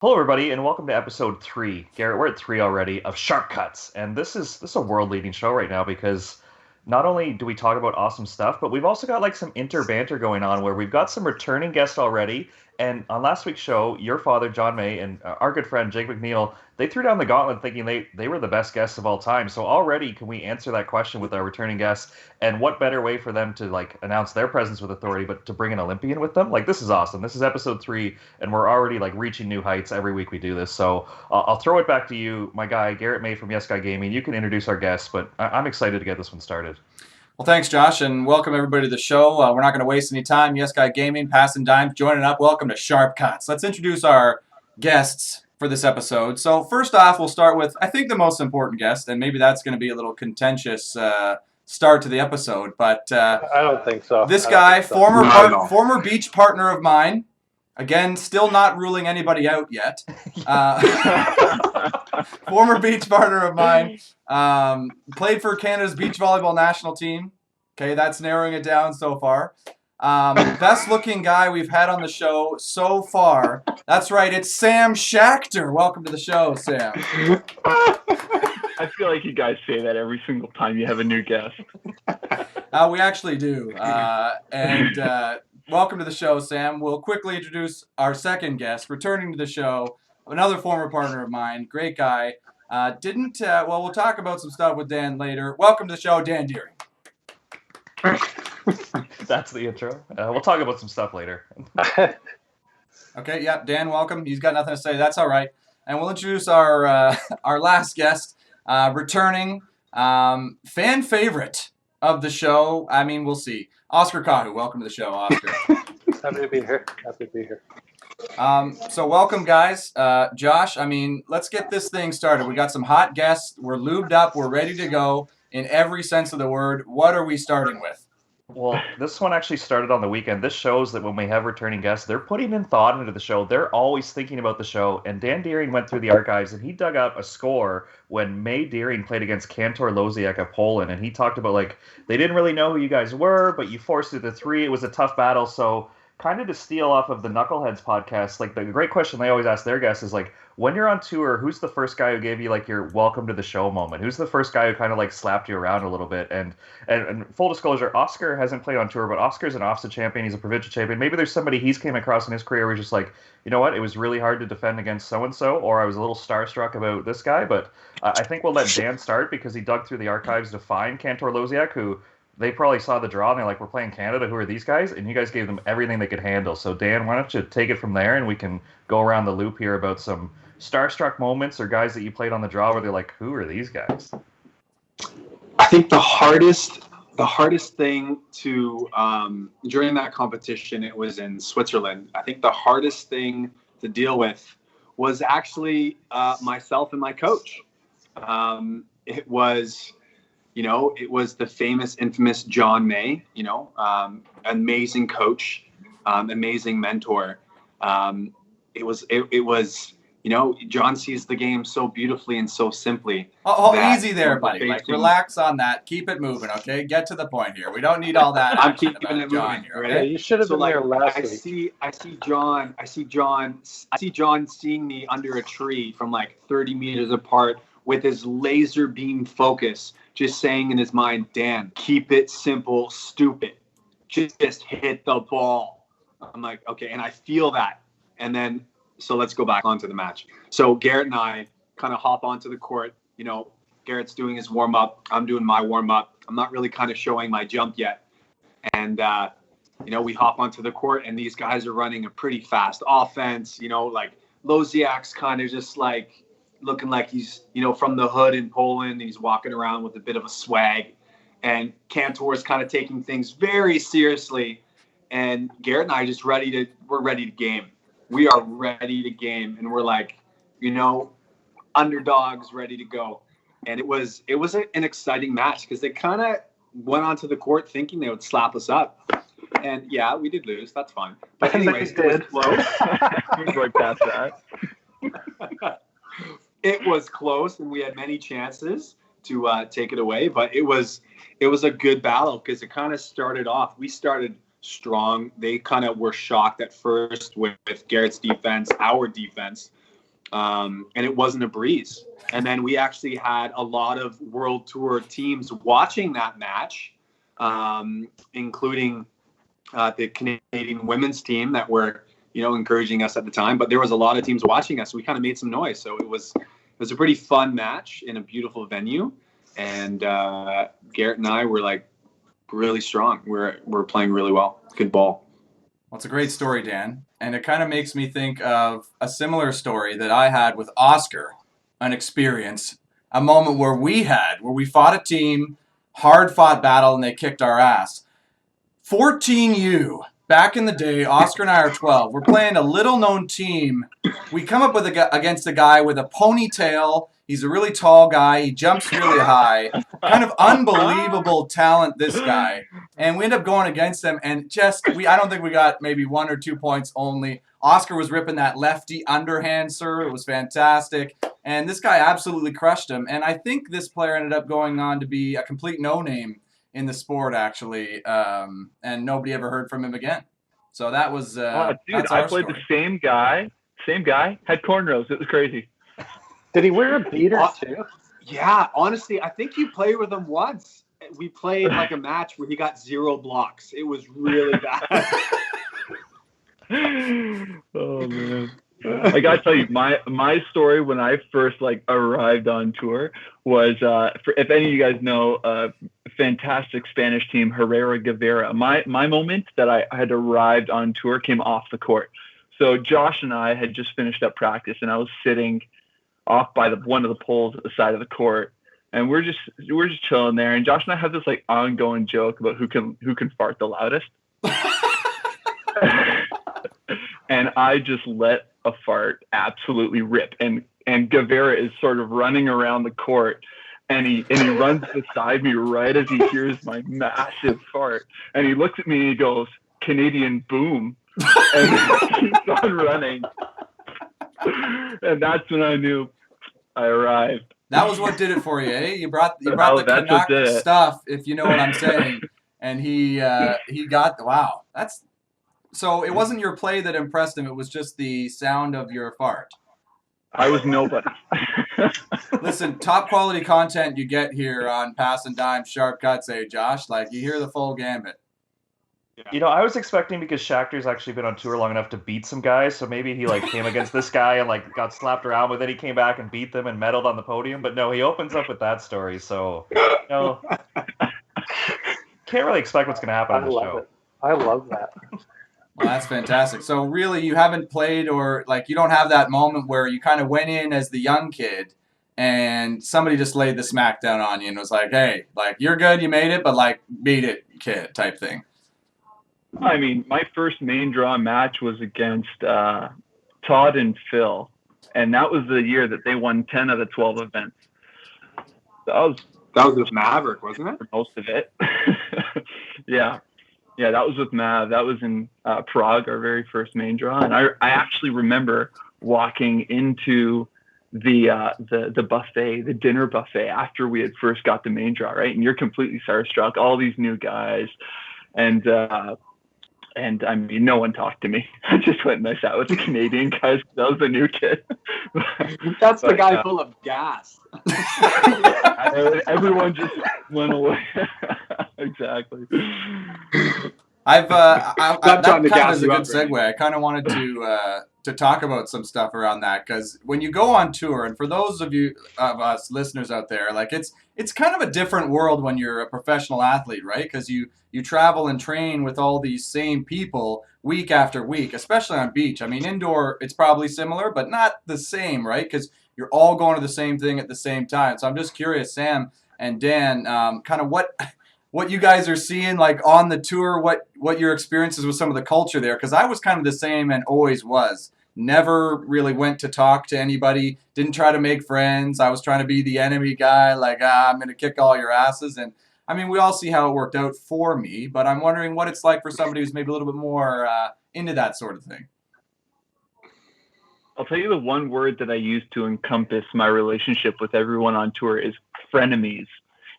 Hello, everybody, and welcome to episode 3. Garrett, we're at 3 already of Sharp Cuts, and this is a world-leading show right now because not only do we talk about awesome stuff, but we've also got like some inter-banter going on where we've got some returning guests already. And on last week's show, your father, John May, and our good friend Jake McNeil, they threw down the gauntlet thinking they were the best guests of all time. So already, can we answer that question with our returning guests? And what better way for them to like announce their presence with authority, but to bring an Olympian with them? Like this is awesome. This is episode 3 and we're already like reaching new heights every week we do this. So I'll throw it back to you, my guy Garrett May from Yes Guy Gaming. You can introduce our guests, but I'm excited to get this one started. Well, thanks, Josh, and welcome everybody to the show. We're not going to waste any time. Yes Guy Gaming, Passin Dimes, joining up. Welcome to Sharp Cuts. Let's introduce our guests for this episode. So first off, we'll start with, I think, the most important guest, and maybe that's going to be a little contentious start to the episode, but I don't think so. This guy, former beach partner of mine, again, still not ruling anybody out yet. Former beach partner of mine. Played for Canada's beach volleyball national team. Okay, that's narrowing it down so far. Best looking guy we've had on the show so far. That's right, it's Sam Schachter. Welcome to the show, Sam. I feel like you guys say that every single time you have a new guest. We actually do. Welcome to the show, Sam. We'll quickly introduce our second guest, returning to the show, another former partner of mine, great guy. We'll talk about some stuff with Dan later. Welcome to the show, Dan Deering. That's the intro. We'll talk about some stuff later. Okay, yeah, Dan, welcome. He's got nothing to say. That's all right. And we'll introduce our last guest, returning fan favorite of the show. I mean, we'll see. Oscar Kahu, welcome to the show, Oscar. Happy to be here. So welcome, guys. Josh, I mean, let's get this thing started. We got some hot guests. We're lubed up. We're ready to go in every sense of the word. What are we starting with? Well, this one actually started on the weekend. This shows that when we have returning guests, they're putting in thought into the show. They're always thinking about the show. And Dan Deering went through the archives and he dug up a score when May Deering played against Kantor Loziak of Poland. And he talked about like they didn't really know who you guys were, but you forced it to 3. It was a tough battle. So kind of to steal off of the Knuckleheads podcast, like the great question they always ask their guests is like, when you're on tour, who's the first guy who gave you like your welcome to the show moment? Who's the first guy who kind of like slapped you around a little bit? And full disclosure, Oscar hasn't played on tour, but Oscar's an OFSA champion. He's a provincial champion. Maybe there's somebody he's came across in his career where he's just like, you know what, it was really hard to defend against so-and-so, or I was a little starstruck about this guy. But I think we'll let Dan start because he dug through the archives to find Kantor Loziak, who they probably saw the draw and they're like, we're playing Canada. Who are these guys? And you guys gave them everything they could handle. So Dan, why don't you take it from there and we can go around the loop here about some starstruck moments or guys that you played on the draw where they're like, who are these guys? I think the hardest thing to during that competition, it was in Switzerland. I think the hardest thing to deal with was actually myself and my coach. It was the famous, infamous John May, amazing coach, amazing mentor. It was, John sees the game so beautifully and so simply. Oh, easy there, buddy. Like, relax on that. Keep it moving, okay? Get to the point here. We don't need all that. I'm keeping it moving here, okay? Yeah, you should have been there last week. I see John seeing me under a tree from like 30 meters apart with his laser beam focus, just saying in his mind, Dan, keep it simple, stupid. Just hit the ball. I'm like, okay, and I feel that. And then, so let's go back onto the match. So Garrett and I kind of hop onto the court. Garrett's doing his warm-up. I'm doing my warm-up. I'm not really kind of showing my jump yet. And, we hop onto the court, and these guys are running a pretty fast offense. Like Loziak's kind of just like looking like he's, from the hood in Poland. He's walking around with a bit of a swag. And Kantor is kind of taking things very seriously. And Garrett and I just we're ready to game. We are ready to game. And we're like, underdogs ready to go. And it was an exciting match because they kind of went onto the court thinking they would slap us up. And yeah, we did lose. That's fine. But anyways, it was close. Right past that. It was close, and we had many chances to take it away. But it was a good battle because it kind of started off. We started strong. They kind of were shocked at first with Garrett's defense, our defense. and it wasn't a breeze. And then we actually had a lot of World Tour teams watching that match, including the Canadian women's team that were, encouraging us at the time. But there was a lot of teams watching us. So we kind of made some noise. So it was a pretty fun match in a beautiful venue. And Garrett and I were like really strong. We're playing really well. Good ball. Well, it's a great story, Dan. And it kind of makes me think of a similar story that I had with Oscar, an experience, a moment where we fought a team, hard-fought battle, and they kicked our ass. 14U, back in the day, Oscar and I are 12. We're playing a little-known team. We come up against a guy with a ponytail. He's a really tall guy. He jumps really high. Kind of unbelievable talent, this guy. And we end up going against him, and I don't think we got maybe 1 or 2 points only. Oscar was ripping that lefty underhand serve. It was fantastic. And this guy absolutely crushed him. And I think this player ended up going on to be a complete no-name in the sport, actually. And nobody ever heard from him again. So that was dude, that's I our played story. the same guy, had cornrows. It was crazy. Did he wear a beater too? Yeah, honestly, I think you played with him once. We played like a match where he got 0 blocks. It was really bad. Oh man. I gotta tell you, my story when I first arrived on tour was if any of you guys know fantastic Spanish team Herrera Guevara. My moment that I had arrived on tour came off the court. So Josh and I had just finished up practice, and I was sitting off by one of the poles at the side of the court, and we're just chilling there. And Josh and I have this ongoing joke about who can fart the loudest. And I just let a fart absolutely rip, and Guevara is sort of running around the court, and he runs beside me right as he hears my massive fart, and he looks at me and he goes, "Canadian boom," and he keeps on running. And that's when I knew I arrived. That was what did it for you, eh? You brought the Canuck stuff, if you know what I'm saying. And he got wow. So it wasn't your play that impressed him. It was just the sound of your fart. I was nobody. Listen, top quality content you get here on Passin Dimes, Sharp Cuts, Josh? You hear the full gambit. I was expecting, because Schachter's actually been on tour long enough to beat some guys, so maybe he came against this guy and got slapped around, but then he came back and beat them and medaled on the podium. But no, he opens up with that story, so can't really expect what's going to happen on the show. I love that. Well, that's fantastic. So really, you haven't played, or you don't have that moment where you kind of went in as the young kid and somebody just laid the smackdown on you and was like, "Hey, you're good, you made it, but beat it, kid," type thing. I mean, my first main draw match was against Todd and Phil, and that was the year that they won 10 out of 12 events. That was with Maverick, wasn't it? For most of it. Yeah, that was with Mav. That was in Prague, our very first main draw, and I actually remember walking into the buffet, the dinner buffet, after we had first got the main draw, right? And you're completely starstruck, all these new guys, and I mean, no one talked to me. I just went and I sat with the Canadian guys. That was the new kid. That's the guy full of gas. Everyone just went away. Exactly. That kind of is a good segue. I kind of wanted to talk about some stuff around that, because when you go on tour, and for those of us listeners out there, it's kind of a different world when you're a professional athlete, right? Because you travel and train with all these same people week after week, especially on beach. I mean, indoor, it's probably similar, but not the same, right? Because you're all going to the same thing at the same time. So I'm just curious, Sam and Dan, kind of what you guys are seeing on the tour, what your experiences with some of the culture there, because I was kind of the same and always was. Never really went to talk to anybody, didn't try to make friends. I was trying to be the enemy guy, I'm going to kick all your asses. And I mean, we all see how it worked out for me, but I'm wondering what it's like for somebody who's maybe a little bit more into that sort of thing. I'll tell you the one word that I use to encompass my relationship with everyone on tour is frenemies.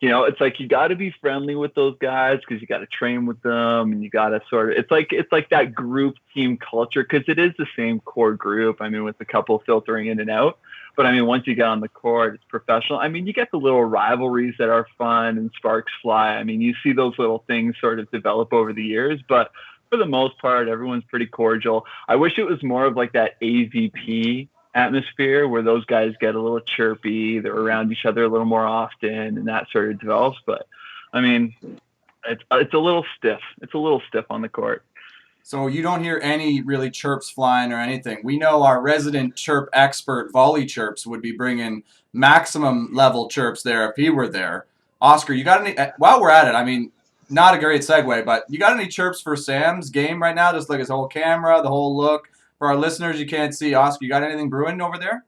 it's like you got to be friendly with those guys because you got to train with them, and you got to sort of it's like that group team culture, because it is the same core group. I mean, with a couple filtering in and out, but I mean, once you get on the court, it's professional. I mean, you get the little rivalries that are fun and sparks fly. I mean, you see those little things sort of develop over the years, but for the most part, everyone's pretty cordial. I wish it was more of like that AVP atmosphere where those guys get a little chirpy, they're around each other a little more often, and that sort of develops. But I mean, it's a little stiff. It's a little stiff on the court. So you don't hear any really chirps flying or anything. We know our resident chirp expert, Volley Chirps, would be bringing maximum level chirps there if he were there. Oscar, you got any? While we're at it, I mean, not a great segue, but you got any chirps for Sam's game right now? Just like his whole camera, the whole look. For our listeners, you can't see. Oscar, you got anything brewing over there?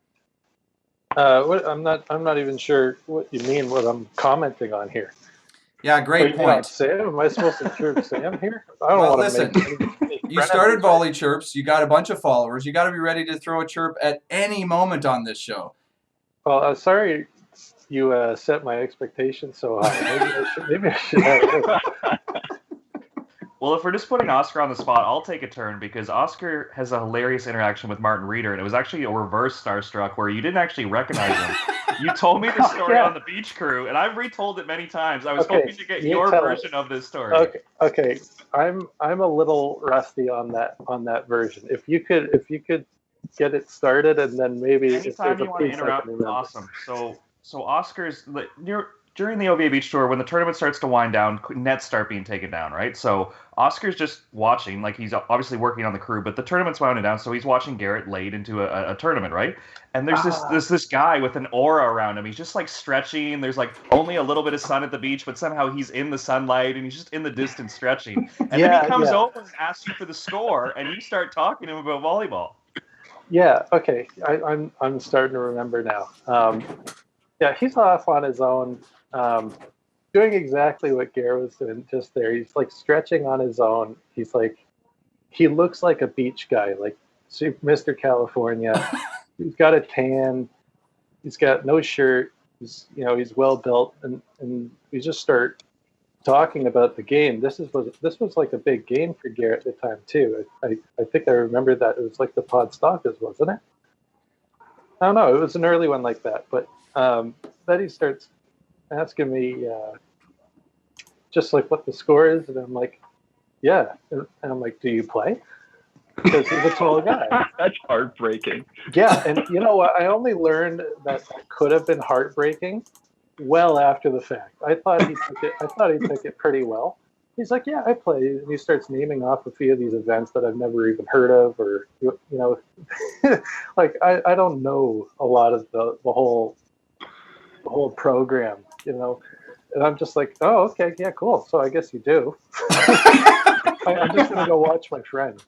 I'm not even sure what you mean. What I'm commenting on here. Yeah, great point. Sam, am I supposed to chirp Sam here? I don't want to make. You started Volley Chirps. You got a bunch of followers. You got to be ready to throw a chirp at any moment on this show. Well, sorry you set my expectations so high. Maybe I should have it. Well, if we're just putting Oscar on the spot, I'll take a turn because Oscar has a hilarious interaction with Martin Reeder, and it was actually a reverse starstruck where you didn't actually recognize him. You told me the story on the beach crew, and I've retold it many times. I was hoping to get your version of this story. Okay. I'm a little rusty on that version. If you could get it started, and then maybe anytime you want to interrupt, awesome. So Oscar's during the OVA Beach Tour, when the tournament starts to wind down, nets start being taken down, right? So Oscar's just watching, like he's obviously working on the crew, but the tournament's winding down, so he's watching Garrett late into a tournament, right? And there's this guy with an aura around him. He's just like stretching. There's like only a little bit of sun at the beach, but somehow he's in the sunlight and he's just in the distance stretching. And then he comes over and asks you for the score, and you start talking to him about volleyball. Yeah. Okay. I'm starting to remember now. Yeah, he's off on his own. Doing exactly what Garrett was doing just there. He's like stretching on his own. He's like, he looks like a beach guy, like Mr. California. He's got a tan. He's got no shirt. He's well built, and we just start talking about the game. This was like a big game for Garrett at the time too. I think I remember that it was like the Podstockers, wasn't it? I don't know. It was an early one like that, but then he starts asking me just like what the score is, and I'm like, yeah, and I'm like, do you play? Because he's a tall guy. That's heartbreaking. Yeah, and you know what? I only learned that could have been heartbreaking well after the fact. I thought he took it pretty well. He's like, yeah, I play, and he starts naming off a few of these events that I've never even heard of, or like I don't know a lot of the whole program, and I'm just like, oh, okay, yeah, cool. So I guess you do. I'm just gonna go watch my friend.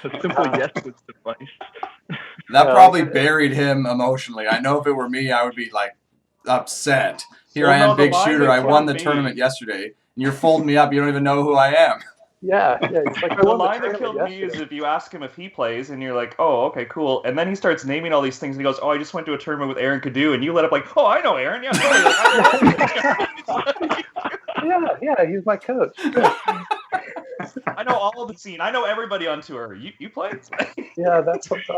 A simple yes would suffice. That probably buried him emotionally. I know if it were me, I would be like upset. Here I am, big shooter. I won the tournament yesterday, and you're folding me up. You don't even know who I am. Yeah. It's like, the line that killed me is if you ask him if he plays, and you're like, oh, okay, cool. And then he starts naming all these things, and he goes, oh, I just went to a tournament with Aaron Cadu, and you let up like, oh, I know Aaron. Yeah, yeah, he's my coach. I know all of the scene. I know everybody on tour. You play? Yeah,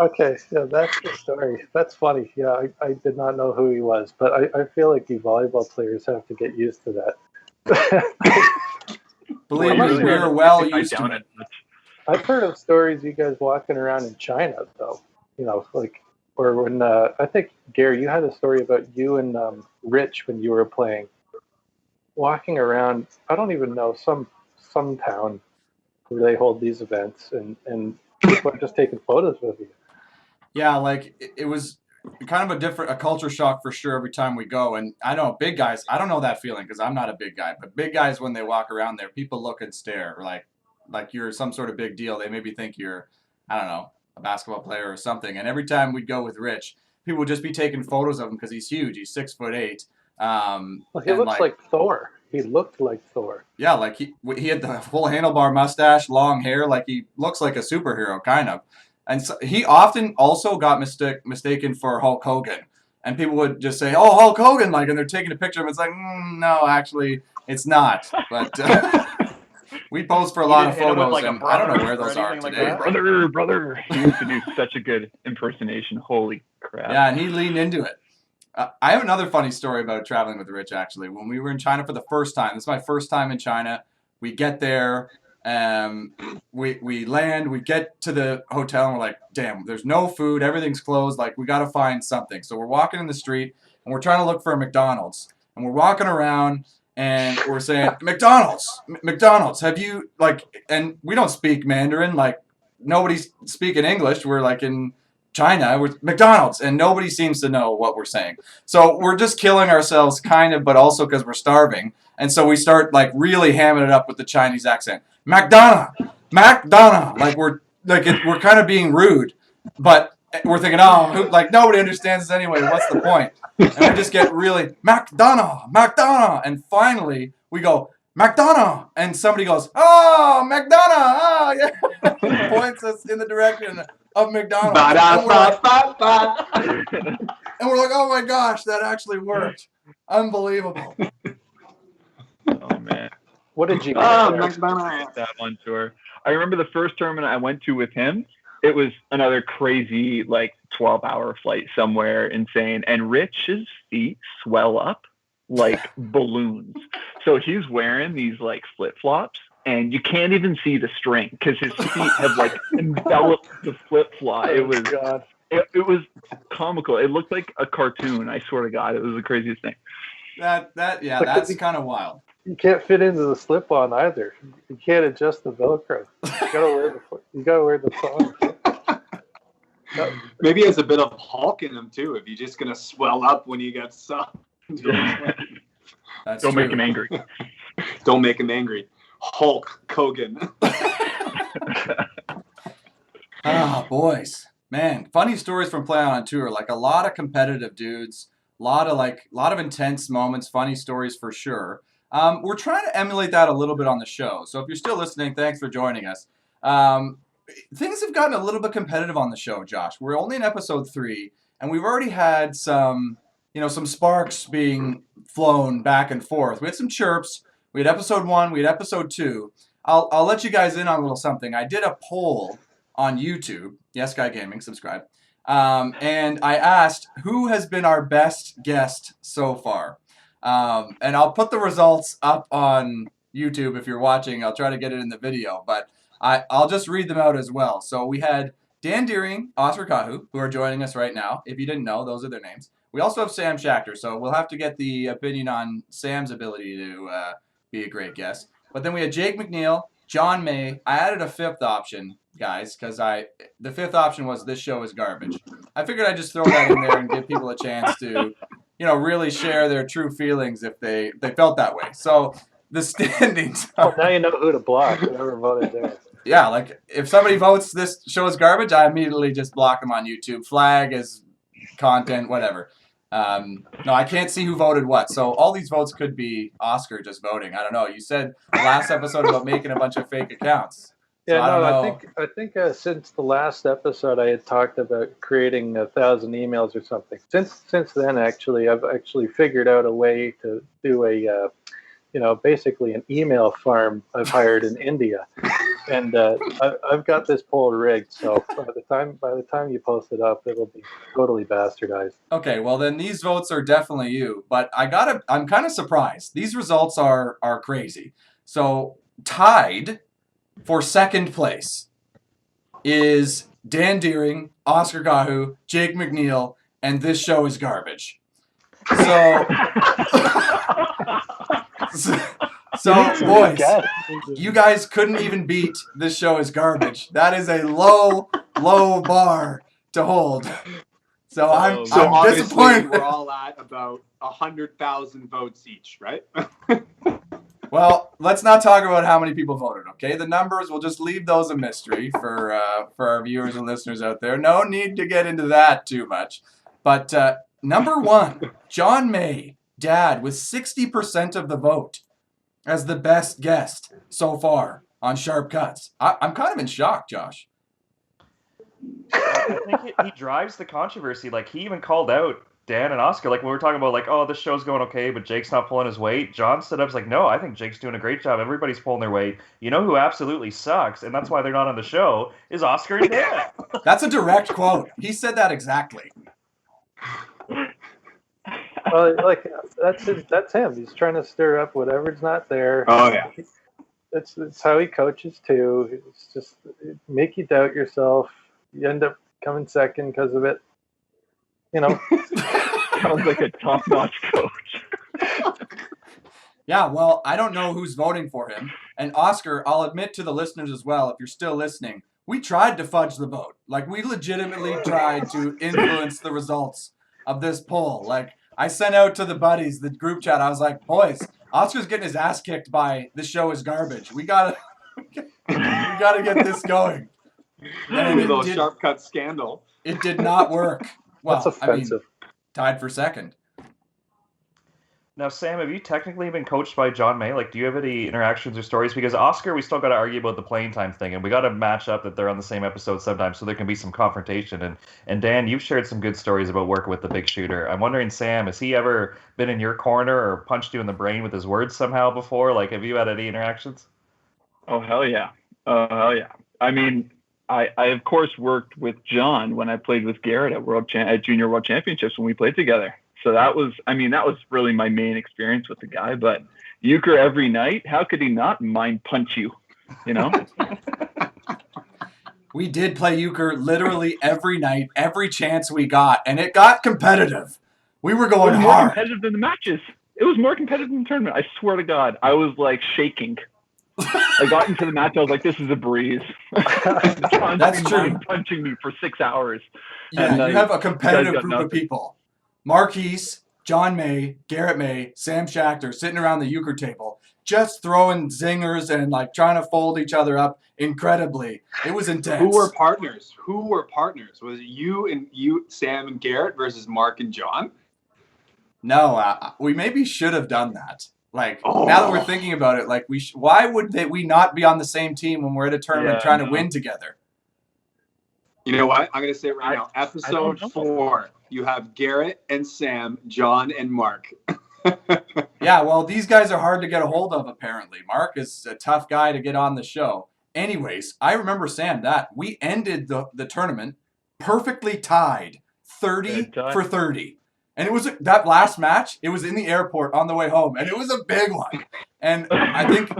okay. Yeah, that's the story. That's funny. Yeah, I did not know who he was, but I feel like you volleyball players have to get used to that. Believe me, we're well used to it. I've heard of stories of you guys walking around in China, though. Or when I think Gary, you had a story about you and Rich when you were playing, walking around. I don't even know some town where they hold these events, and people are just taking photos with you. Yeah, like it was kind of a culture shock for sure every time we go. And I know big guys, I don't know that feeling because I'm not a big guy, but big guys, when they walk around there, people look and stare like you're some sort of big deal. They maybe think you're, I don't know, a basketball player or something. And every time we'd go with Rich, people would just be taking photos of him because he's huge. He's 6'8". Well, he looks like Thor. He looked like Thor. Yeah, like he had the full handlebar mustache, long hair, like he looks like a superhero, kind of. And so he often also got mistaken for Hulk Hogan. and people would just say, "Oh, Hulk Hogan!" Like, and they're taking a picture of him. It's like, no, actually, it's not. But we posed for a lot of didn't hit him with, photos, like, a and I don't know brother where or those are anything like today. that? Brother. He used to do such a good impersonation. Holy crap. Yeah, and he leaned into it. I have another funny story about traveling with Rich, actually. When we were in China for the first time, this is my first time in China. We get there, we land, we get to the hotel, and we're like, damn, there's no food, everything's closed, like, we got to find something. So we're walking in the street, and we're trying to look for a McDonald's. And we're walking around, and we're saying, McDonald's, have you, like, and we don't speak Mandarin, like, nobody's speaking English. We're, like, in China, we're McDonald's, and nobody seems to know what we're saying. So we're just killing ourselves, kind of, but also because we're starving. And so we start, like, really hamming it up with the Chinese accent. McDonough, like we're kind of being rude, but we're thinking, oh, like nobody understands us anyway. What's the point? And we just get really McDonough, and finally we go McDonough, and somebody goes, oh, McDonough, oh yeah, points us in the direction of McDonald's. And we're like, oh my gosh, that actually worked. Unbelievable. Oh, man. What did you get? That one tour. I remember the first tournament I went to with him. It was another crazy, like, 12-hour flight somewhere insane. And Rich's feet swell up like balloons. So he's wearing these, like, flip-flops. And you can't even see the string because his feet have, like, enveloped the flip-flop. It was it was comical. It looked like a cartoon. I swear to God, it was the craziest thing. That's kind of wild. You can't fit into the slip-on either. You can't adjust the Velcro. You gotta wear the thong. Maybe he has a bit of Hulk in him too. If you're just gonna swell up when you get sucked. Don't make him angry. Don't make him angry. Hulk Hogan. Ah, boys, man, funny stories from Play on Tour. Like a lot of competitive dudes, a lot of intense moments, funny stories for sure. We're trying to emulate that a little bit on the show. So if you're still listening, thanks for joining us. Things have gotten a little bit competitive on the show, Josh. We're only in episode 3, and we've already had some sparks being flown back and forth. We had some chirps. We had episode 1. We had episode 2. I'll let you guys in on a little something. I did a poll on YouTube. Yes, Guy Gaming, subscribe. And I asked who has been our best guest so far. And I'll put the results up on YouTube if you're watching. I'll try to get it in the video, but I'll just read them out as well. So we had Dan Deering, Oscar Kahu, who are joining us right now. If you didn't know, those are their names. We also have Sam Schachter, so we'll have to get the opinion on Sam's ability to be a great guest. But then we had Jake McNeil, John May. I added a 5th option, guys, because the 5th option was this show is garbage. I figured I'd just throw that in there and give people a chance to, really share their true feelings if they felt that way. So the standings are... Now you know who to block, whoever voted there. Yeah, like if somebody votes this show is garbage, I immediately just block them on YouTube. Flag as content, whatever. No, I can't see who voted what. So all these votes could be Oscar just voting. I don't know. You said last episode about making a bunch of fake accounts. So Yeah, I think since the last episode I had talked about creating 1,000 emails or something. Since then, actually, I've actually figured out a way to do a, basically an email farm I've hired in India, and I've got this poll rigged. So by the time you post it up, it'll be totally bastardized. Okay, well then these votes are definitely you. But I'm kind of surprised. These results are crazy. So tied for 2nd place is Dan Deering, Oscar Gahu, Jake McNeil, and This Show is Garbage. So boys, you guys couldn't even beat This Show is Garbage. That is a low bar to hold. So I'm obviously disappointed. We're all at about 100,000 votes each, right? Well, let's not talk about how many people voted, okay? The numbers, we'll just leave those a mystery for our viewers and listeners out there. No need to get into that too much. But number 1, John May, Dad, with 60% of the vote as the best guest so far on Sharp Cuts. I'm kind of in shock, Josh. I think he drives the controversy. Like, he even called out Dan and Oscar, like when we were talking about like, oh, this show's going okay, but Jake's not pulling his weight. John stood up, was like, no, I think Jake's doing a great job. Everybody's pulling their weight. You know who absolutely sucks, and that's why they're not on the show, is Oscar and Dan. That's a direct quote. He said that exactly. Well, like that's him. He's trying to stir up whatever's not there. Oh yeah. It's how he coaches too. It's just make you doubt yourself. You end up coming second because of it. You know. Sounds like a top-notch coach. Yeah, well, I don't know who's voting for him. And Oscar, I'll admit to the listeners as well, if you're still listening, we tried to fudge the vote. Like, we legitimately tried to influence the results of this poll. Like, I sent out to the buddies, the group chat, I was like, boys, Oscar's getting his ass kicked by This Show Is Garbage. We gotta get this going. And a little sharp cut scandal. It did not work. Well, That's offensive. Tied for second. Now, Sam, have you technically been coached by John May? Like, do you have any interactions or stories? Because Oscar, we still got to argue about the playing time thing, and we got to match up that they're on the same episode sometimes, so there can be some confrontation. And Dan, you've shared some good stories about working with the big shooter. I'm wondering, Sam, has he ever been in your corner or punched you in the brain with his words somehow before? Like, have you had any interactions? Oh, hell yeah. Hell yeah. I mean, I of course worked with John when I played with Garrett at Junior World Championships when we played together. So that was really my main experience with the guy. But euchre every night, how could he not mind punch you? You know? We did play euchre literally every night, every chance we got, and it got competitive. We were going It was more hard. competitive than the matches. It was more competitive than the tournament. I swear to God, I was like shaking. I got into the match. I was like, "This is a breeze." That's true. Punching me for 6 hours. Yeah, And, you have a competitive got group nothing. of people. Marquise, John May, Garrett May, Sam Schachter sitting around the euchre table, just throwing zingers and like trying to fold each other up incredibly. It was intense. Who were partners? Was it you, Sam and Garrett versus Mark and John? No, we maybe should have done that. Like, now that we're thinking about it, like, why would we not be on the same team when we're at a tournament trying to win together? You know what? I'm going to say it right now. I Episode don't know. 4, you have Garrett and Sam, John and Mark. Yeah, well, these guys are hard to get a hold of, apparently. Mark is a tough guy to get on the show. Anyways, I remember, Sam, that we ended the tournament perfectly tied, 30 for 30. And it was that last match, it was in the airport on the way home, and it was a big one. And I think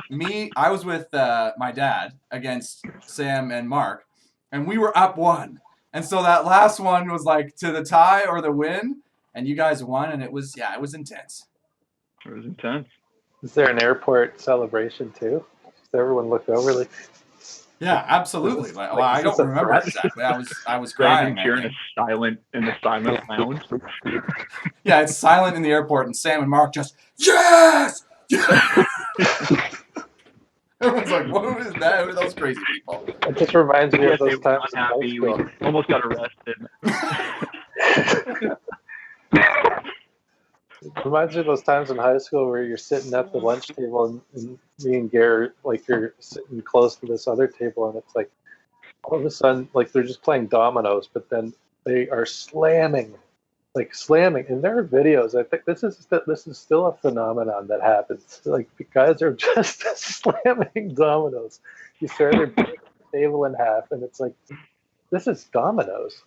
I was with my dad against Sam and Mark, and we were up 1. And so that last one was like to the tie or the win, and you guys won, and it was intense. It was intense. Is there an airport celebration too? Does everyone look over like? Yeah, absolutely. Like, well, I is don't this a remember threat? exactly. I was crying. Brandon I cheering think. in the silent lounge. Yeah, it's silent in the airport, and Sam and Mark just, yes! Everyone's like, what is that? Who are those crazy people? It just reminds me of those They were times in high unhappy. We school. almost got arrested. It reminds me of those times in high school where you're sitting at the lunch table and me and Garrett, like, you're sitting close to this other table, and it's like all of a sudden, like, they're just playing dominoes, but then they are slamming. And there are videos. I think this is still a phenomenon that happens. Like, the guys are just slamming dominoes. You start to break the table in half, and it's like, this is dominoes.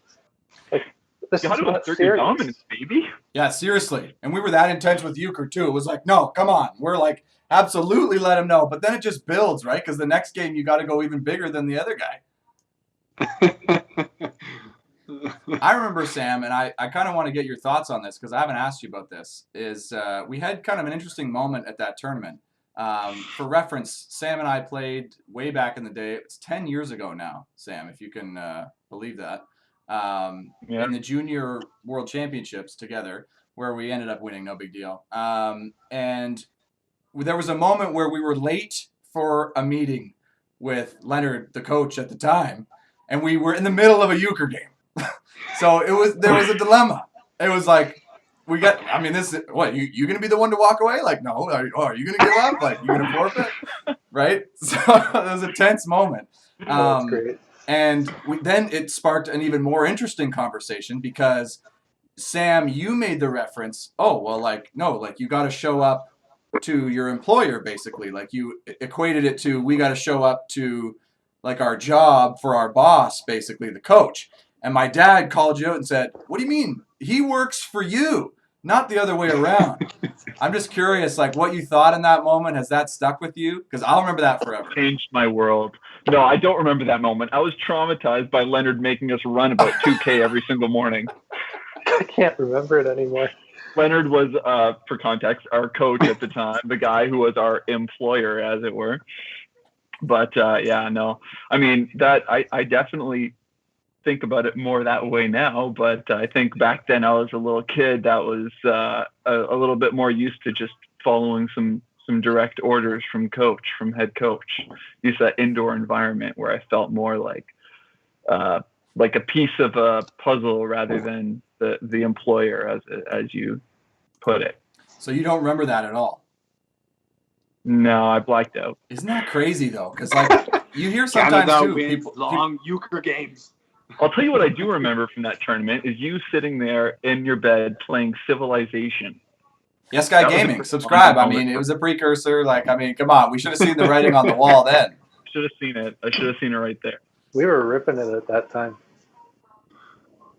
Like, this is God, it was not 30 serious. dominance, baby. Yeah, seriously. And we were that intense with euchre, too. It was like, no, come on. We're like, absolutely let him know. But then it just builds, right? Because the next game, you got to go even bigger than the other guy. I remember, Sam, and I kind of want to get your thoughts on this because I haven't asked you about this, is we had kind of an interesting moment at that tournament. For reference, Sam and I played way back in the day. It's 10 years ago now, Sam, if you can believe that. In the Junior World Championships together, where we ended up winning, no big deal. And there was a moment where we were late for a meeting with Leonard, the coach at the time, and we were in the middle of a euchre game. So there was a dilemma. It was like, you gonna be the one to walk away? Like, no. Are you gonna give up? Like, you gonna forfeit? Right? So it was a tense moment. That's great. And then it sparked an even more interesting conversation because Sam, you made the reference. Oh, well, like, no, like you got to show up to your employer, basically. Like you equated it to, we got to show up to like our job for our boss, basically the coach. And my dad called you out and said, what do you mean? He works for you, not the other way around. I'm just curious, like what you thought in that moment. Has that stuck with you? Because I'll remember that forever. Changed my world. No, I don't remember that moment. I was traumatized by Leonard making us run about 2K every single morning. I can't remember it anymore. Leonard was, for context, our coach at the time, the guy who was our employer, as it were. But yeah, no, I mean that I definitely think about it more that way now. But I think back then I was a little kid that was a little bit more used to just following some direct orders from head coach. Used to that indoor environment where I felt more like a piece of a puzzle rather than the employer, as you put it. So you don't remember that at all? No, I blacked out. Isn't that crazy though? Because like you hear sometimes Canada too, wins long euchre games. I'll tell you what I do remember from that tournament is you sitting there in your bed playing Civilization. Yes Guy That was a Gaming, pretty subscribe. fun I mean, moment. it was a precursor. Like, I mean, come on, we should have seen the writing on the wall then. Should have seen it. I should have seen it right there. We were ripping it at that time.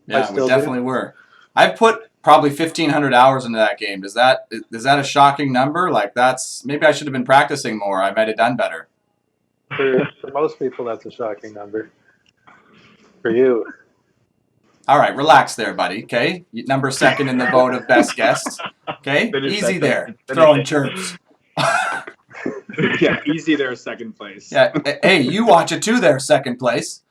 Yeah, still we do. definitely were. I've put probably 1,500 hours into that game. Is that a shocking number? Like, that's maybe I should have been practicing more. I might have done better. For most people, that's a shocking number. For you, All right, relax there, buddy. Okay, number second in the vote of best guest. Okay, Finish easy that there. sentence. Finish Throwing it. chirps. Yeah, easy there, second place. Yeah. Hey, you watch it too there, second place.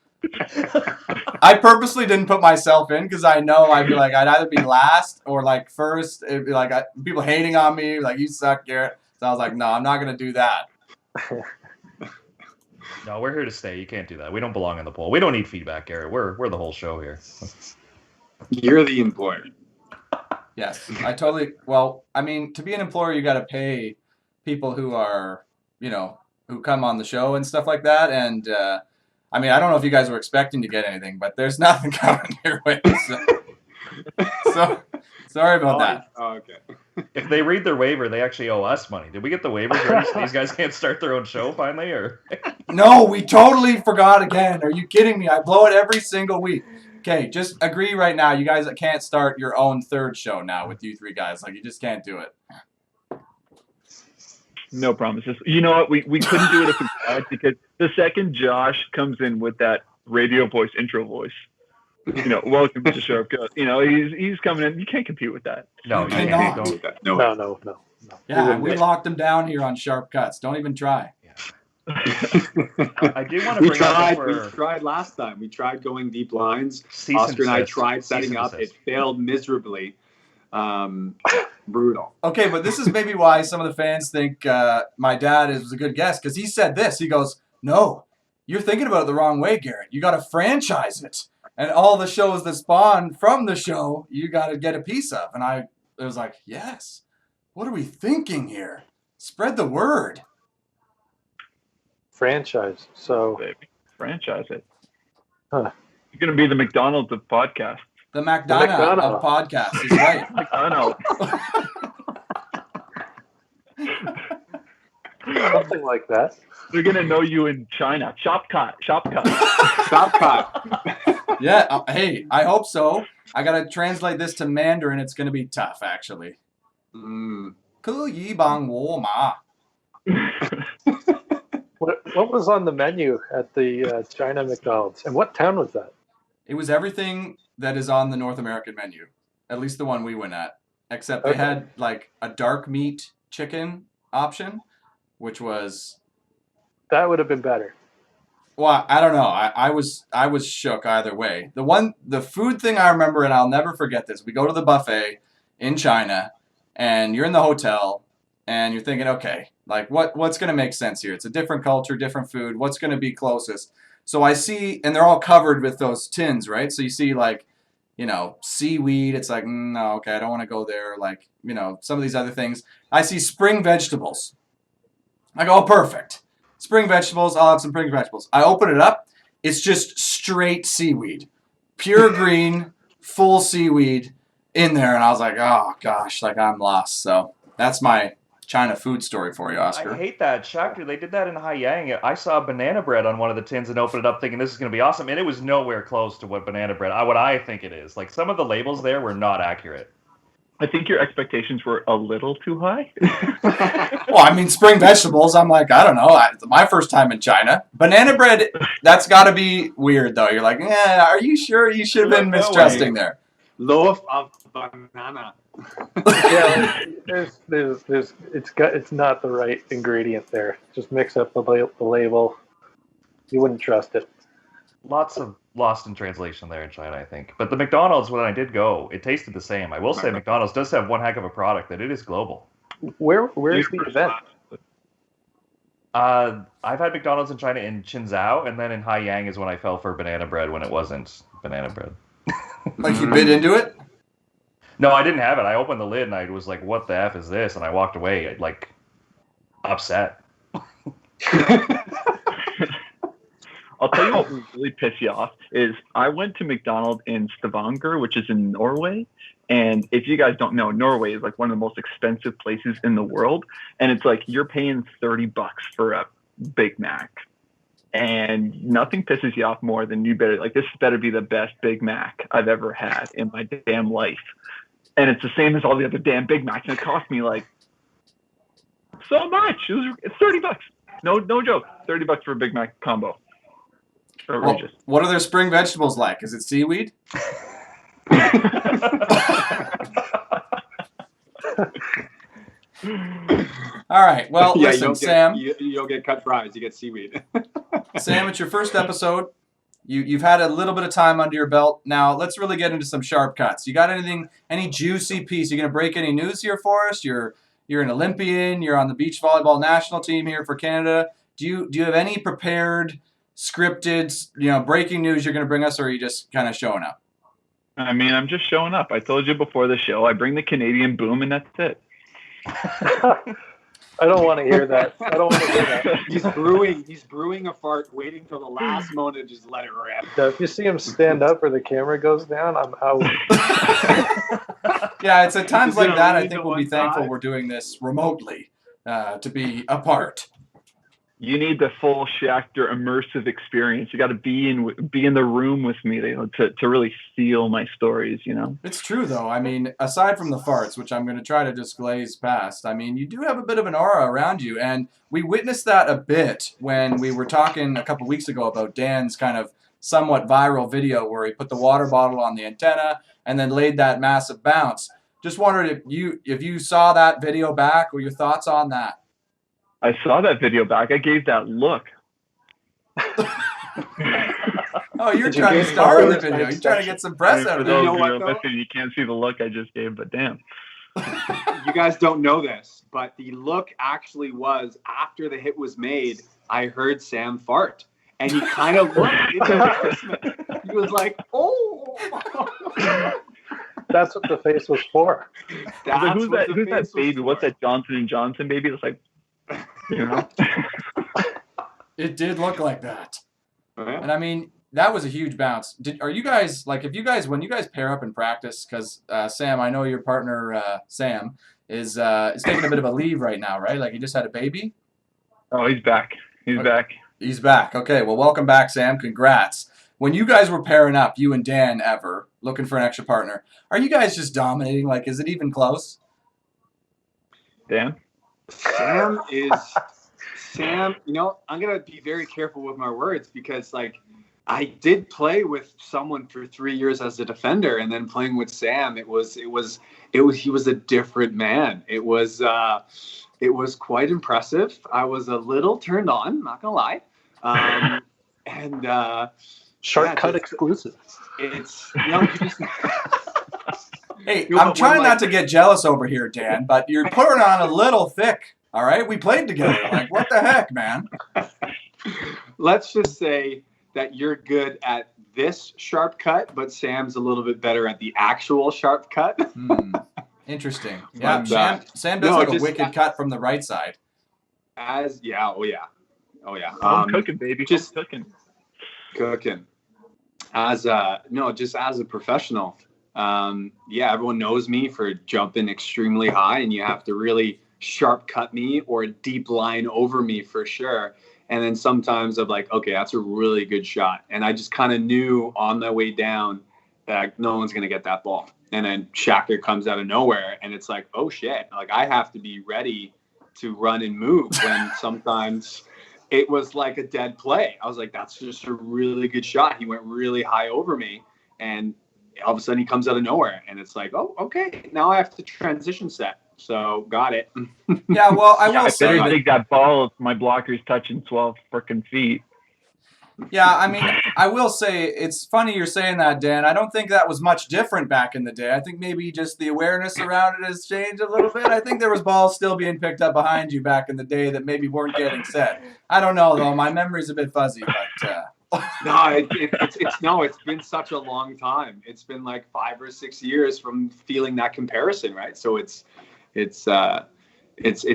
I purposely didn't put myself in because I know I'd be like, I'd either be last or like first. It'd be like people hating on me, like you suck, Garrett. So I was like, no, I'm not gonna do that. No, we're here to stay. You can't do that. We don't belong in the poll. We don't need feedback, Garrett. We're the whole show here. You're the employer. Yes, I totally. Well, I mean, to be an employer, you got to pay people who are, who come on the show and stuff like that. And I mean, I don't know if you guys were expecting to get anything, but there's nothing coming your way. So sorry about that. Oh, okay. If they read their waiver, they actually owe us money. Did we get the waivers ready so these guys can't start their own show finally? Or No, we totally forgot again. Are you kidding me? I blow it every single week. Okay, just agree right now. You guys can't start your own third show now with you three guys. Like, you just can't do it. No promises. You know what? We couldn't do it if we tried because the second Josh comes in with that radio voice, intro voice, welcome to Sharp Cut. He's coming in. You can't compete with that. no, You you cannot. don't. with that. No. no. Yeah, we locked them down here on Sharp Cuts. Don't even try. I do want to We bring up tried. that We for tried last time. We tried going deep lines. cease Oscar and I desist. tried Cease setting and up. It desist. failed miserably. Brutal. Okay, but this is maybe why some of the fans think my dad was a good guest, because he said this. He goes, no, you're thinking about it the wrong way, Garrett. You got to franchise it. And all the shows that spawn from the show, you got to get a piece of. And I was like, yes. What are we thinking here? Spread the word. franchise. So Baby. Franchise it. Huh. You're going to be the McDonald's of podcasts. The McDonough of podcasts is right. McDonald's. something like that. They're going to know you in China. Shop cut. Stop cut. Yeah, hey, I hope so. I got to translate this to Mandarin. It's going to be tough, actually. Mm. 可以帮我吗? What was on the menu at the China McDonald's? And what town was that? It was everything that is on the North American menu, at least the one we went at, except they Okay. had like a dark meat chicken option, which was, That would have been better. well, I don't know. I was shook either way. The food thing I remember, and I'll never forget this. We go to the buffet in China, and you're in the hotel, and you're thinking, okay, like what's going to make sense here? It's a different culture, different food. What's going to be closest? So I see, and they're all covered with those tins, right? So you see like, seaweed. It's like, no, okay, I don't want to go there. Like, some of these other things. I see spring vegetables. I go, oh, perfect. Spring vegetables. I'll have some spring vegetables. I open it up. It's just straight seaweed. Pure green, full seaweed. in there, and I was like, oh gosh, like I'm lost. So that's my China food story for you, Oscar. I hate that. Schachter, they did that in Haiyang. I saw banana bread on one of the tins and opened it up thinking this is going to be awesome, and it was nowhere close to what banana bread, what I think it is. Like, some of the labels there were not accurate. I think your expectations were a little too high. Well, I mean, spring vegetables, I'm like, I don't know. My first time in China. Banana bread, that's got to be weird, though. You're like, are you sure you should have been mistrusting there? Loaf of banana. Yeah, it's not the right ingredient there. Just mix up the label. You wouldn't trust it. Lots of lost in translation there in China, I think. But the McDonald's, when I did go, it tasted the same. I will say McDonald's does have one heck of a product, that it is global. Where's the event? I've had McDonald's in China in Qinzhou, and then in Haiyang is when I fell for banana bread when it wasn't banana bread. Like you bit into it? No, I didn't have it. I opened the lid and I was like, what the F is this? And I walked away, like, upset. I'll tell you what would really piss you off is I went to McDonald's in Stavanger, which is in Norway. And if you guys don't know, Norway is like one of the most expensive places in the world. And it's like you're paying $30 for a Big Mac. And nothing pisses you off more than this better be the best Big Mac I've ever had in my damn life. And it's the same as all the other damn Big Macs. And it cost me like so much. It's $30. No joke. $30 for a Big Mac combo. Outrageous. Well, what are their spring vegetables like? Is it seaweed? All right. Well, listen, Sam. You don't get cut fries. You get seaweed. Sam, it's your first episode. You've had a little bit of time under your belt. Now, let's really get into some sharp cuts. You got any juicy piece? You going to break any news here for us? You're an Olympian. You're on the beach volleyball national team here for Canada. Do you have any prepared, scripted, breaking news you're going to bring us, or are you just kind of showing up? I mean, I'm just showing up. I told you before the show, I bring the Canadian boom, and that's it. I don't want to hear that. He's brewing a fart, waiting till the last moment to just let it rip. Now, if you see him stand up or the camera goes down, I'm out. Yeah, it's at times like that. I think we'll be thankful we're doing this remotely to be apart. You need the full Schachter immersive experience. You got to be in the room with me to really feel my stories. It's true though. I mean, aside from the farts, which I'm going to try to just glaze past, I mean, you do have a bit of an aura around you, and we witnessed that a bit when we were talking a couple weeks ago about Dan's kind of somewhat viral video where he put the water bottle on the antenna and then laid that massive bounce. Just wondered if you saw that video back, or your thoughts on that. I saw that video back. I gave that look. Oh, you're trying to star in the video. You're trying to get some press out of it. You can't see the look I just gave, but damn. You guys don't know this, but the look actually was after the hit was made, I heard Sam fart. And he kind of looked into embarrassment. He was like, oh. That's what the face was for. Who's that baby? What's that Johnson & Johnson baby? It's like, It did look like that. Yeah. And I mean, that was a huge bounce. Are you guys, like, when you guys pair up in practice, because Sam, I know your partner, Sam, is taking a bit of a leave right now, right? Like, he just had a baby? Oh, he's back. He's back. He's back. Okay, well, welcome back, Sam. Congrats. When you guys were pairing up, you and Dan looking for an extra partner, are you guys just dominating? Like, is it even close? Dan? Sam, I'm going to be very careful with my words because, like, I did play with someone for 3 years as a defender, and then playing with Sam, he was a different man. It was quite impressive. I was a little turned on, not going to lie. Shortcut exclusive. It's, you just... Hey, I'm trying not to get jealous over here, Dan, but you're putting on a little thick, all right? We played together. Like, what the heck, man? Let's just say that you're good at this sharp cut, but Sam's a little bit better at the actual sharp cut. Interesting. Yeah, Sam does a wicked cut from the right side. Oh yeah. I'm cooking, baby. Just cooking. As a professional, Yeah, everyone knows me for jumping extremely high, and you have to really sharp cut me or a deep line over me for sure. And then sometimes I'm like, okay, that's a really good shot. And I just kind of knew on my way down that no one's going to get that ball. And then Schachter comes out of nowhere, and it's like, oh shit, like I have to be ready to run and move when sometimes it was like a dead play. I was like, that's just a really good shot. He went really high over me, and all of a sudden he comes out of nowhere, and it's like, oh, okay, now I have to transition set. So got it. Yeah, well, I will say better take that ball if my blocker's touching 12 freaking feet. Yeah, I mean, I will say it's funny you're saying that, Dan. I don't think that was much different back in the day. I think maybe just the awareness around it has changed a little bit. I think there was balls still being picked up behind you back in the day that maybe weren't getting set. I don't know though. My memory's a bit fuzzy, but it's been such a long time. It's been like 5 or 6 years from feeling that comparison, right? So it's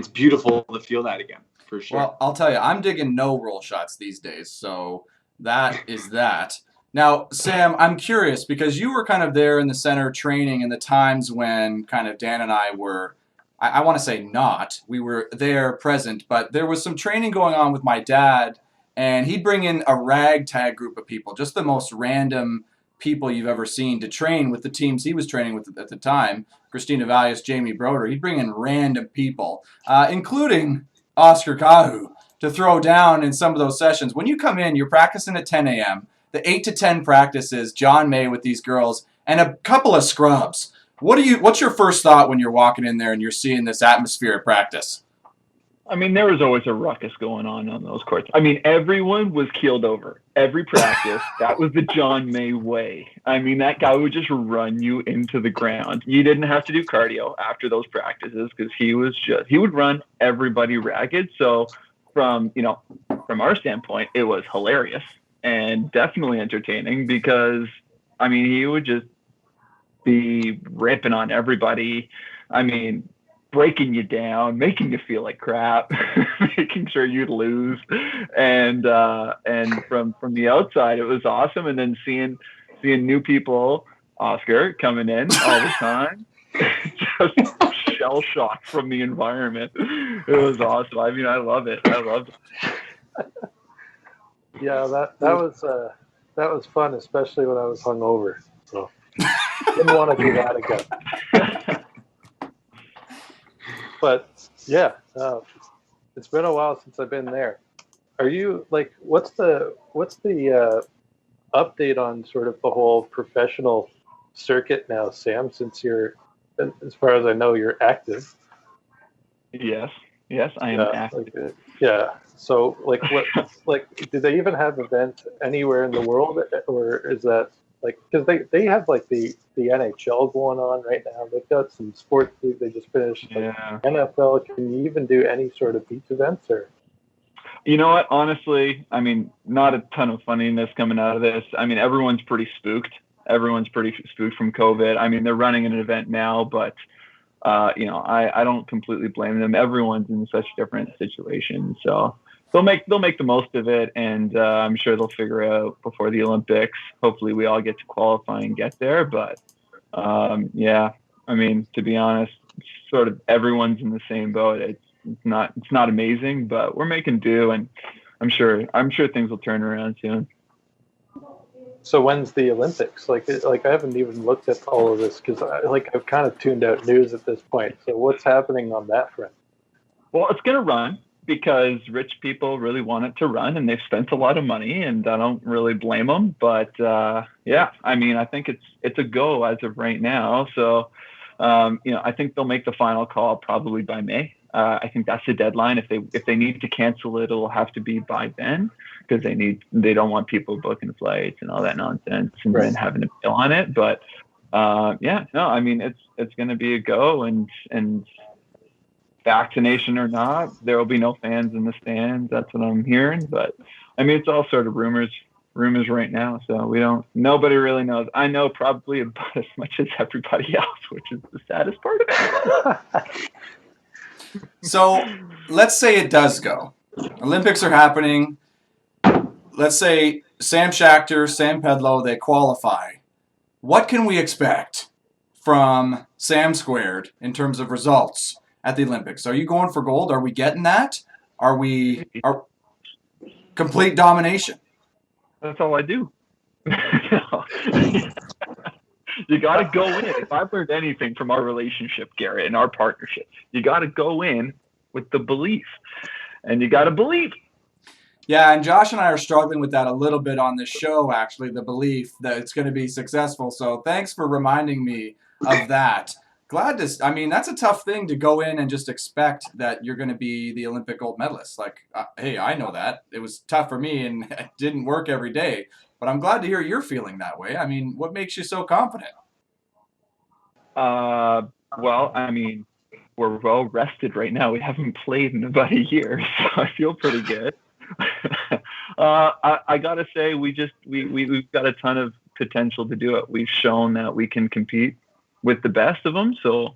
beautiful to feel that again, for sure. Well, I'll tell you, I'm digging no roll shots these days, so that is that. Now, Sam, I'm curious because you were kind of there in the center training in the times when kind of Dan and I were, I want to say not, we were there present, but there was some training going on with my dad, and he'd bring in a ragtag group of people, just the most random people you've ever seen to train with the teams he was training with at the time, Christina Valius, Jamie Broder. He'd bring in random people, including Oscar Kahu, to throw down in some of those sessions. When you come in, you're practicing at 10 a.m., the 8 to 10 practices, John May with these girls, and a couple of scrubs. What's your first thought when you're walking in there and you're seeing this atmosphere at practice? I mean, there was always a ruckus going on those courts. I mean, everyone was keeled over. Every practice, that was the John May way. I mean, that guy would just run you into the ground. You didn't have to do cardio after those practices because he would run everybody ragged. So from our standpoint, it was hilarious and definitely entertaining because, I mean, he would just be ripping on everybody. I mean, breaking you down, making you feel like crap, making sure you'd lose. And from the outside, it was awesome. And then seeing new people, Oscar coming in all the time, just shell shocked from the environment. It was awesome. I mean, I love it. I loved it. Yeah, that was fun, especially when I was hungover. So didn't want to do that again. But yeah, it's been a while since I've been there. Are you like, what's the update on sort of the whole professional circuit now, Sam? Since you're, as far as I know, you're active. Yes, I am active. Yeah. So like, what, do they even have events anywhere in the world, or is that like, because they have like the NHL going on right now. They've got some sports league they just finished. Like NFL. Can you even do any sort of beach events or? You know what? Honestly, I mean, not a ton of funniness coming out of this. I mean, everyone's pretty spooked. Everyone's pretty spooked from COVID. I mean, they're running an event now, but I don't completely blame them. Everyone's in such different situations, so they'll make the most of it, and I'm sure they'll figure out before the Olympics. Hopefully, we all get to qualify and get there. But yeah, I mean, to be honest, sort of everyone's in the same boat. It's not amazing, but we're making do, and I'm sure things will turn around soon. So when's the Olympics? Like I haven't even looked at all of this because I've kind of tuned out news at this point. So what's happening on that front? Well, it's going to run because rich people really want it to run, and they've spent a lot of money, and I don't really blame them. But yeah, I mean, I think it's a go as of right now. So I think they'll make the final call probably by May. I think that's the deadline. If they need to cancel it, it'll have to be by then because they don't want people booking flights and all that nonsense and then having to bail on it. But yeah, no, I mean it's going to be a go, and vaccination or not, there will be no fans in the stands. That's what I'm hearing. But I mean, it's all sort of rumors right now, so nobody really knows. I know probably about as much as everybody else, which is the saddest part of it. So let's say it does go. Olympics are happening. Let's say Sam Schachter, Sam Pedlow, they qualify. What can we expect? from Sam Squared in terms of results at the Olympics. Are you going for gold? Are we getting that? Are complete domination? That's all I do. You got to go in. If I've learned anything from our relationship, Garrett, and our partnership, you got to go in with the belief, and you got to believe. Yeah, and Josh and I are struggling with that a little bit on this show, actually, the belief that it's going to be successful. So thanks for reminding me of that. That's a tough thing to go in and just expect that you're going to be the Olympic gold medalist. Like, hey, I know that. It was tough for me and it didn't work every day. But I'm glad to hear you're feeling that way. I mean, what makes you so confident? Well, we're well rested right now. We haven't played in about a year, so I feel pretty good. I gotta say, we've got a ton of potential to do it. We've shown that we can compete with the best of them. So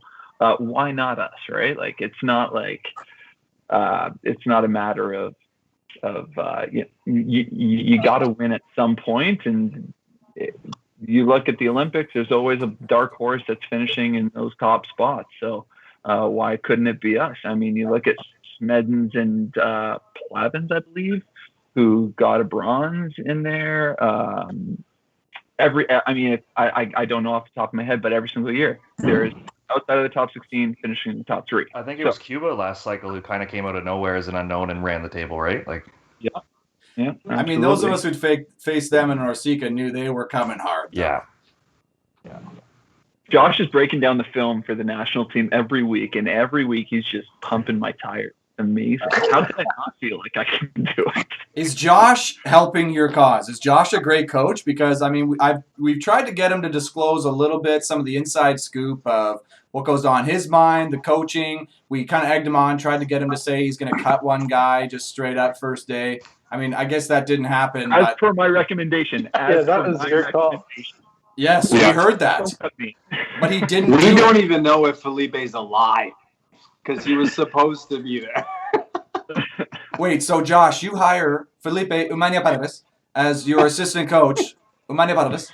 why not us, right? Like, it's not a matter of you got to win at some point. And you look at the Olympics, there's always a dark horse that's finishing in those top spots. So why couldn't it be us? I mean, you look at Smedens and Plavins, I believe, who got a bronze in there. I don't know off the top of my head, but every single year there's outside of the top 16 finishing in the top 3. I think it was Cuba last cycle who kind of came out of nowhere as an unknown and ran the table, right? Like, yeah. I mean, those of us who'd faced them in Orsica knew they were coming hard. Yeah. Josh is breaking down the film for the national team every week, and every week he's just pumping my tires. Amazing. How did I not feel like I can do it? Is Josh helping your cause? Is Josh a great coach? Because, I mean, we've tried to get him to disclose a little bit some of the inside scoop of what goes on in his mind, the coaching. We kind of egged him on, tried to get him to say he's going to cut one guy just straight up first day. I mean, I guess that didn't happen. As per my recommendation. That was your call. Yes, we heard that. But he didn't We don't even know if Felipe's alive because he was supposed to be there. Wait, so Josh, you hire Felipe Umania Paredes as your assistant coach, Umania Paredes,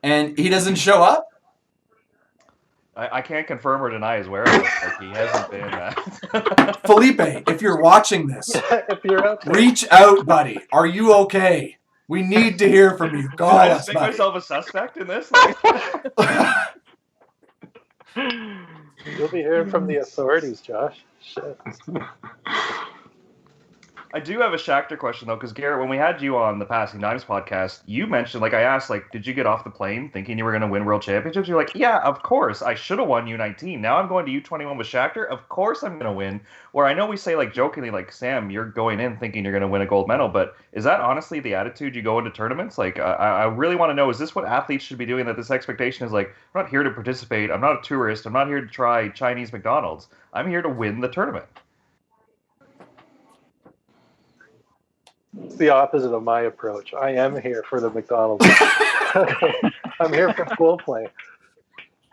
and he doesn't show up? I can't confirm or deny his whereabouts. Like, he hasn't been. Felipe, if you're watching this, If you're out there. reach out, buddy. Are you okay? We need to hear from you. Call Did I us, just make buddy. myself a suspect in this? You'll be hearing from the authorities, Josh. Shit. I do have a Schachter question, though, because, Garrett, when we had you on the Passin Dimes podcast, you mentioned, like, I asked, like, did you get off the plane thinking you were going to win world championships? You're like, yeah, of course. I should have won U19. Now I'm going to U21 with Schachter. Of course I'm going to win. Where I know we say, like, jokingly, like, Sam, you're going in thinking you're going to win a gold medal, but is that honestly the attitude you go into tournaments? Like, I really want to know, is this what athletes should be doing, that this expectation is, like, I'm not here to participate. I'm not a tourist. I'm not here to try Chinese McDonald's. I'm here to win the tournament. It's the opposite of my approach. I am here for the McDonald's. I'm here for pool play.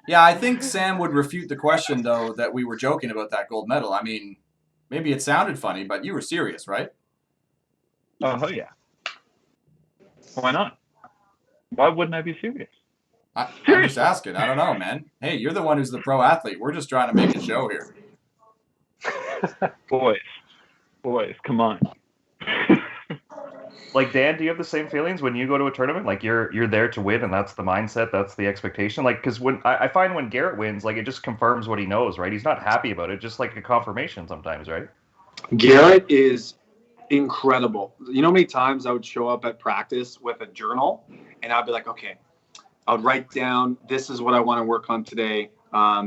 Yeah, I think Sam would refute the question, though, that we were joking about that gold medal. I mean, maybe it sounded funny, but you were serious, right? Oh, yeah. Why not? Why wouldn't I be serious? I'm just asking. I don't know, man. Hey, you're the one who's the pro athlete. We're just trying to make a show here. Boys, come on. Like, Dan, do you have the same feelings when you go to a tournament? Like, you're there to win, and that's the mindset, that's the expectation. Like, because when I find when Garrett wins, like, it just confirms what he knows, right? He's not happy about it, just like a confirmation sometimes, right? Garrett is incredible. You know how many times I would show up at practice with a journal, and I'd be like, okay, I would write down, this is what I want to work on today.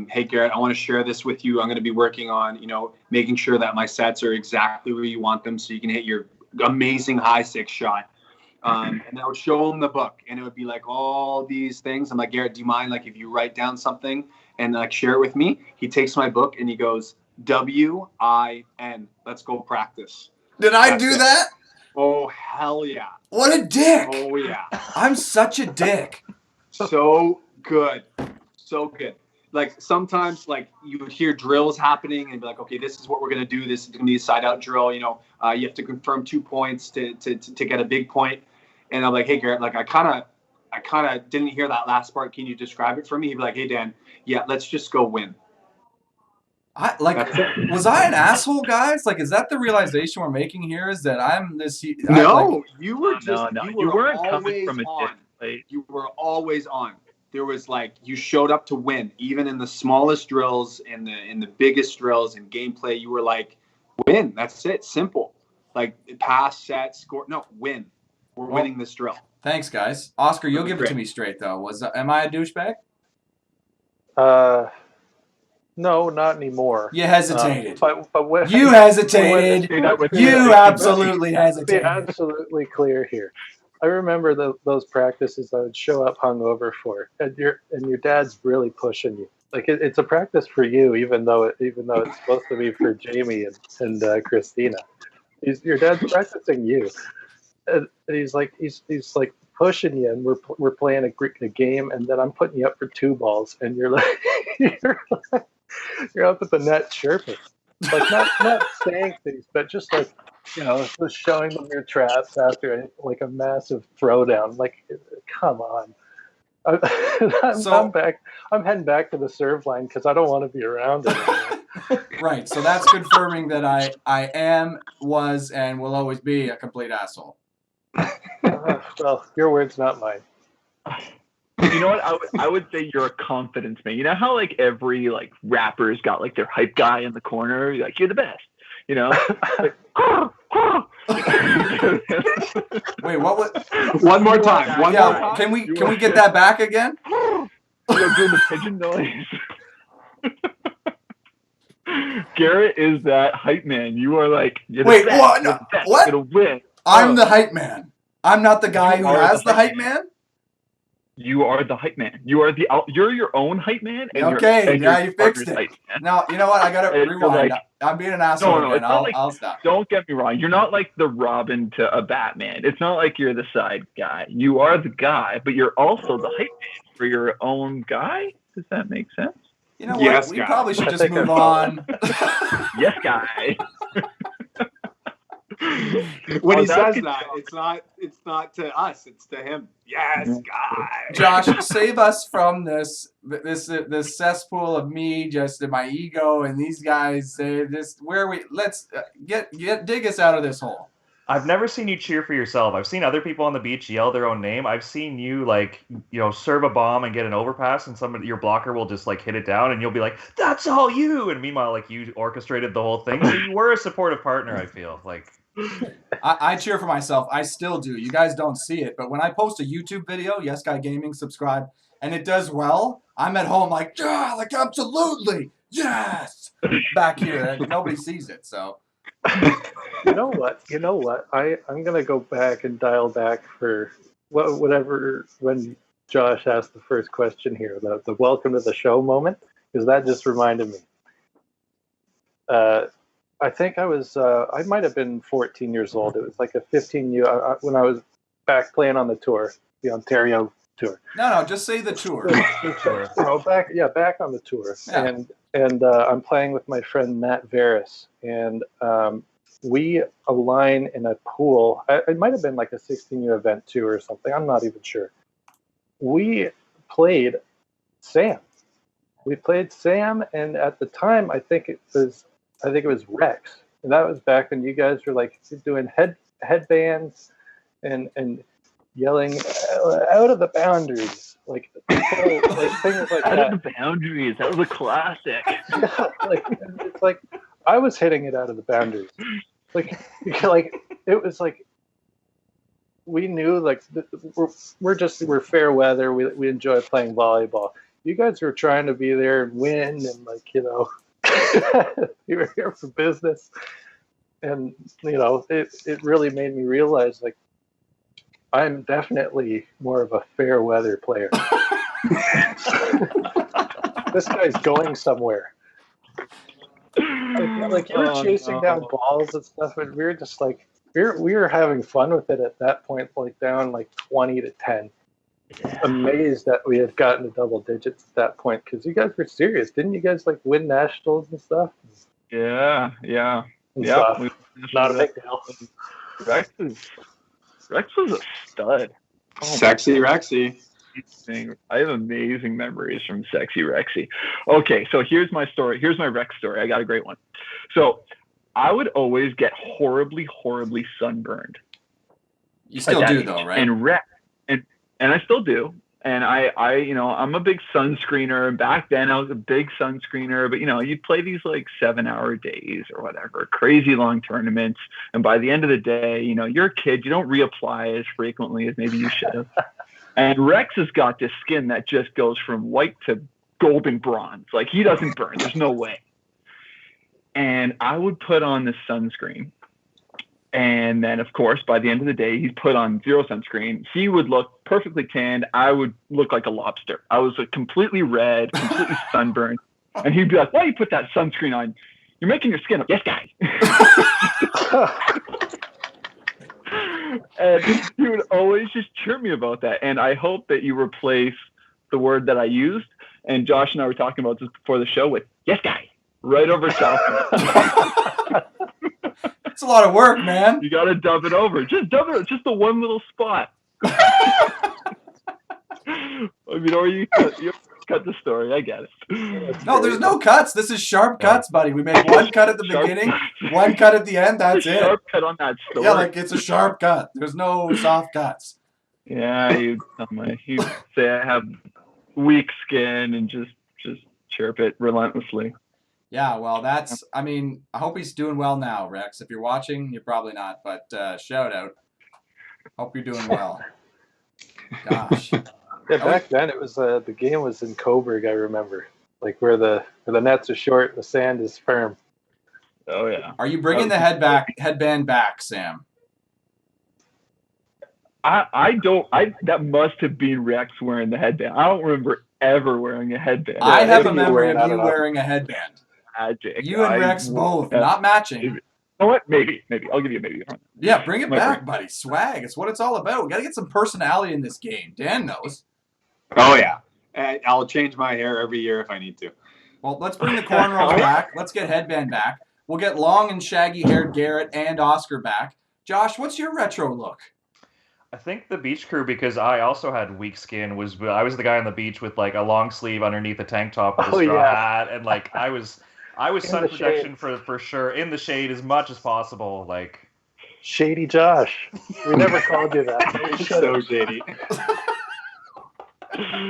Hey, Garrett, I want to share this with you. I'm going to be working on, making sure that my sets are exactly where you want them so you can hit your amazing high 6 shot. And I would show him the book, and it would be like all these things. I'm like, Garrett, do you mind, like, if you write down something and, like, share it with me? He takes my book and he goes, W-I-N. Let's go practice. Did I do that? Oh, hell yeah. What a dick. Oh, yeah. I'm such a dick. So good. So good. Like, sometimes, like, you would hear drills happening and be like, okay, this is what we're going to do. This is going to be a side-out drill. You have to confirm 2 points to get a big point. And I'm like, hey, Garrett, like, I kind of I kind of didn't hear that last part. Can you describe it for me? He'd be like, hey, Dan, yeah, let's just go win. Was I an asshole, guys? Like, is that the realization we're making here? Is that I'm this? You were just you weren't coming always from a on. different place. You were always on. There was like you showed up to win, even in the smallest drills, in the biggest drills, in gameplay. You were like, win. That's it. Simple. Like pass, set, score. No, win. We're winning this drill. Thanks, guys. Oscar, you'll give it to me straight though. Am I a douchebag? No, not anymore. You hesitated. But you hesitated. You absolutely hesitated. Be absolutely clear here. I remember those practices I would show up hungover for, and your dad's really pushing you. Like it's a practice for you, even though it's supposed to be for Jamie and Christina. Your dad's practicing you, and he's like pushing you, and we're playing a game, and then I'm putting you up for 2 balls, and you're like you're up at the net chirping, like not saying things, but just like just showing them your traps after like a massive throwdown. Like, come on. I'm back. I'm heading back to the serve line because I don't want to be around it. Right. So that's confirming that I am, was, and will always be a complete asshole. Well, your words, not mine. You know what? I would say you're a confidence man. You know how like every like rapper's got like their hype guy in the corner. Like you're the best. You know. Like, Wait, what was? One more time. One more time. Can we get that back again? You're doing the pigeon noise. Garrett is that hype man. You are like. Wait, what? No, what? You're gonna win. I'm the hype man. I'm not the guy who has the hype man. You are the hype man. You're your own hype man. And okay, now you fixed it. Now you know what? I gotta rewind. Like, I'm being an asshole. No, again. I'll stop. Don't get me wrong. You're not like the Robin to a Batman. It's not like you're the side guy. You are the guy, but you're also the hype man for your own guy. Does that make sense? You know what? We probably should just move on. Yes, guy. When he says that, it's not to us, it's to him. Yes, guy. Josh, save us from this cesspool of me, just in my ego, and these guys. Let's dig us out of this hole. I've never seen you cheer for yourself. I've seen other people on the beach yell their own name. I've seen you serve a bomb and get an overpass, and your blocker will just hit it down, and you'll be like, "That's all you." And meanwhile, you orchestrated the whole thing. So you were a supportive partner. I feel like. I cheer for myself. I still do. You guys don't see it, but when I post a YouTube video, Yes Guy Gaming, subscribe, and it does well, I'm at home absolutely yes, back here, and nobody sees it. So. You know what? I'm gonna go back and dial back for whatever when Josh asked the first question here, the welcome to the show moment, because that just reminded me. I think I might have been 14 years old. It was like a 15-year when I was back playing on the tour, the Ontario tour. No, just say the tour. Back on the tour, yeah. And I'm playing with my friend Matt Veris, and we align in a pool. It might have been like a 16-year event too, or something. I'm not even sure. We played Sam. And at the time, I think it was Rex, and that was back when you guys were doing headbands and yelling out of the boundaries, things like out that. Of the boundaries, that was a classic. It's like I was hitting it out of the boundaries. It was like we knew we're fair weather. We enjoy playing volleyball. You guys were trying to be there and win, and you were here for business, and it really made me realize I'm definitely more of a fair weather player. This guy's going somewhere. You were chasing down balls and stuff, and we were just we were having fun with it at that point, down 20-10. Amazed that we had gotten to double digits at that point, because you guys were serious. Didn't you guys win nationals and stuff? Yeah. Not a big deal. Rex was a stud. Sexy Rexy. I have amazing memories from Sexy Rexy. Okay, so here's my story. Here's my Rex story. I got a great one. So I would always get horribly, horribly sunburned. You still do though, right? And I still do. And I, you know, I'm a big sunscreener. Back then I was a big sunscreener, but you know, you'd play these like 7-hour days or whatever, crazy long tournaments. And by the end of the day, you know, you're a kid, you don't reapply as frequently as maybe you should have. And Rex has got this skin that just goes from white to golden bronze. Like he doesn't burn. There's no way. And I would put on this sunscreen. And then, of course, by the end of the day, he'd put on zero sunscreen. He would look perfectly tanned. I would look like a lobster. I was like, completely red, completely sunburned. And he'd be like, why you put that sunscreen on? You're making your skin up. Yes, guy. And he would always just cheer me about that. And I hope that you replace the word that I used. And Josh and I were talking about this before the show with, yes, guy, right over south. It's a lot of work, man. You got to dub it over. Just dub it. Just the one little spot. I mean, or you cut the story. I get it. No, there's no cuts. This is sharp cuts, buddy. We made one cut at the beginning, one cut at the end. That's it. Sharp cut on that story. Yeah, like it's a sharp cut. There's no soft cuts. Yeah, you say I have weak skin and just chirp it relentlessly. Yeah, well, that's, I mean, I hope he's doing well now, Rex. If you're watching, you're probably not, but shout out. Hope you're doing well. Gosh. Yeah, back then it was the game was in Coburg, I remember, like where the nets are short and the sand is firm. Oh yeah. Are you bringing the headband back, Sam? That must have been Rex wearing the headband. I don't remember ever wearing a headband. I have a memory of you wearing a headband. Magic. You and Rex both, not matching. You know what? Maybe. I'll give you a maybe. Yeah, bring it back, buddy. Swag. It's what it's all about. We got to get some personality in this game. Dan knows. Oh, yeah. I'll change my hair every year if I need to. Well, let's bring the cornrows back. Let's get headband back. We'll get long and shaggy-haired Garrett and Oscar back. Josh, what's your retro look? I think the beach crew, because I also had weak skin, I was the guy on the beach with like a long sleeve underneath a tank top with a straw hat, and like I was sun protection for sure, in the shade as much as possible. Like Shady Josh. We never called you that. So shady.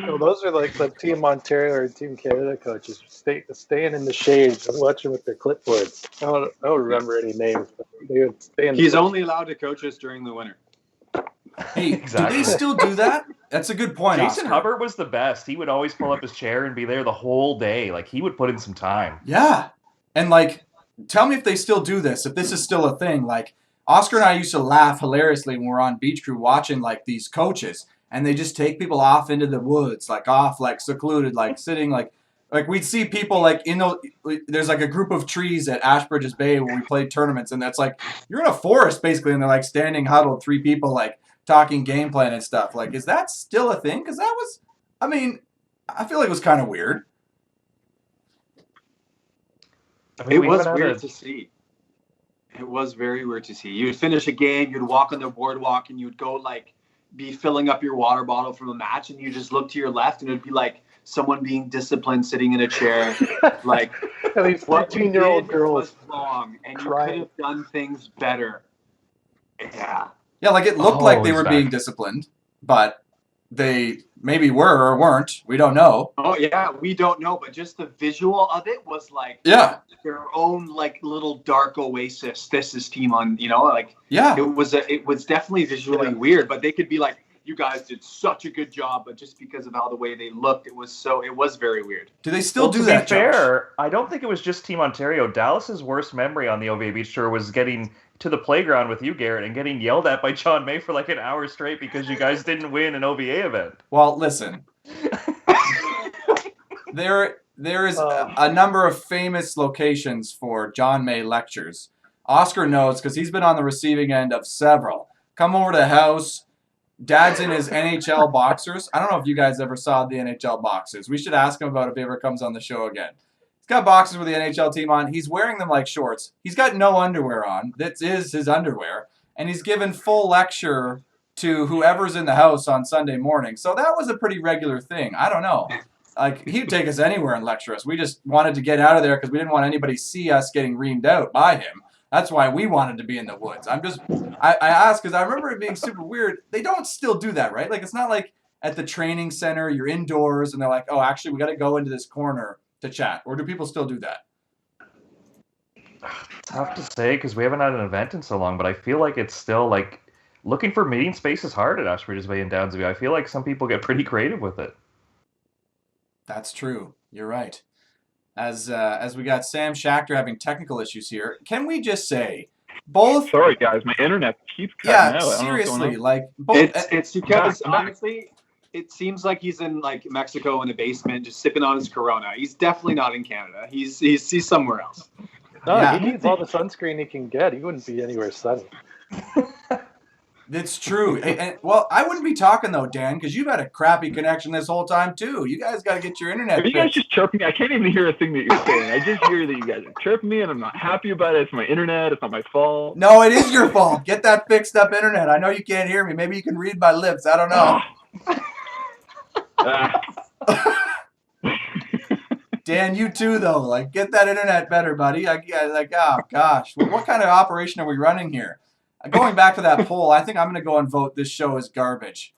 No, those are like the Team Ontario or Team Canada coaches staying in the shades and watching with their clipboards. I don't remember any names, but they would stay in the He's only allowed to coach us during the winter. Hey, Exactly. do they still do that? That's a good point, Jason Oscar. Hubbard was the best. He would always pull up his chair and be there the whole day. Like he would put in some time. Yeah. And like, tell me if they still do this, if this is still a thing. Like, Oscar and I used to laugh hilariously when we were on Beach Crew watching like these coaches, and they just take people off into the woods, like off, like secluded, like sitting, like we'd see people like there's like a group of trees at Ashbridges Bay where we played tournaments, and that's like, you're in a forest basically, and they're like standing huddled, 3 people like talking game plan and stuff. Like, is that still a thing? Because that was, I mean, I feel like it was kind of weird. I mean, It we was even had weird to see. It was very weird to see. You'd finish a game, you'd walk on the boardwalk, and you'd go like be filling up your water bottle from a match, and you just look to your left, and it'd be like someone being disciplined, sitting in a chair, like these 14-year-old girls was wrong, and crying. you could have done things better. Yeah. Yeah, like it looked like they he's were back. being disciplined, but they maybe were or weren't. We don't know. Oh yeah, we don't know, but just the visual of it was like Yeah, their own like little dark oasis. This is team on, like yeah. it was definitely visually weird, but they could be like, you guys did such a good job, but just because of how the way they looked, it was very weird. Do they still do to that, be Josh? fair, I don't think it was just Team Ontario. Dallas's worst memory on the OVA Beach Tour was getting to the playground with you, Garrett, and getting yelled at by John May for like an hour straight because you guys didn't win an OVA event. Well, listen. There is a number of famous locations for John May lectures. Oscar knows because he's been on the receiving end of several. Come over to the house. Dad's in his NHL boxers. I don't know if you guys ever saw the NHL boxers. We should ask him about it if he ever comes on the show again. He's got boxers with the NHL team on. He's wearing them like shorts. He's got no underwear on. That is his underwear. And he's given full lecture to whoever's in the house on Sunday morning. So that was a pretty regular thing. I don't know. Like, he'd take us anywhere and lecture us. We just wanted to get out of there because we didn't want anybody to see us getting reamed out by him. That's why we wanted to be in the woods. I asked because I remember it being super weird. They don't still do that, right? Like, it's not like at the training center, you're indoors, and they're like, oh, actually, we got to go into this corner to chat. Or do people still do that? It's tough to say because we haven't had an event in so long, but I feel like it's still like looking for meeting space is hard at Ashbridges Bay and Downsview. I feel like some people get pretty creative with it. That's true. You're right. As we got Sam Schachter having technical issues here, can we just say both? Sorry, guys, my internet keeps cutting out. I don't know what's Seriously, going on. like both. It's because honestly, it seems like he's in like Mexico in a basement, just sipping on his Corona. He's definitely not in Canada. He's somewhere else. No, Yeah. he needs all the sunscreen he can get. He wouldn't be anywhere sunny. It's true. Well, I wouldn't be talking though, Dan, because you've had a crappy connection this whole time too. You guys got to get your internet. Are you guys fixed. just chirping me? I can't even hear a thing that you're saying. I just hear that you guys are chirping me, and I'm not happy about it. It's my internet. It's not my fault. No, it is your fault. Get that fixed up internet. I know you can't hear me. Maybe you can read my lips. I don't know. Dan, you too though. Like, get that internet better, buddy. Oh gosh, what kind of operation are we running here? Going back to that poll, I think I'm going to go and vote this show is garbage.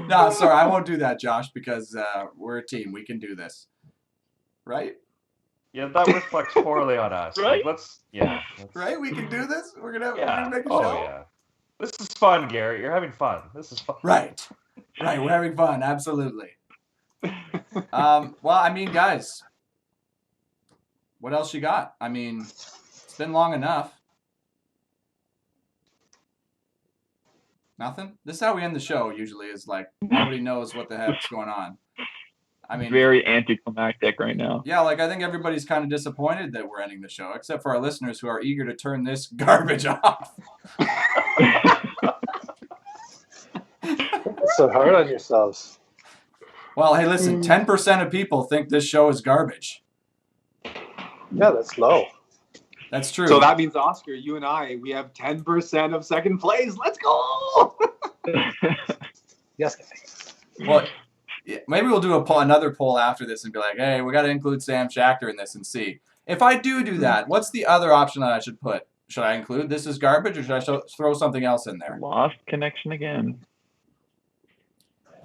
No, sorry, I won't do that, Josh, because we're a team. We can do this. Right? Yeah, that reflects poorly on us. Right? Like, Right? We can do this? We're gonna make a Oh, show? yeah. This is fun, Garrett. You're having fun. This is fun. Right. We're having fun. Absolutely. Well, I mean, guys, what else you got? I mean, it's been long enough. Nothing? This is how we end the show usually, is like nobody knows what the heck's going on. I mean, very anticlimactic right now. yeah, like I think everybody's kind of disappointed that we're ending the show, except for our listeners who are eager to turn this garbage off. So hard on yourselves. Well, hey, listen, 10% of people think this show is garbage. Yeah, that's low. That's true. So that means, Oscar, you and I, we have 10% of second place. Let's go! Yes, guys. Well, yeah, maybe we'll do another poll after this and be like, hey, we got to include Sam Schachter in this and see. If I do that, what's the other option that I should put? Should I include this is garbage, or should I throw something else in there? Lost connection again.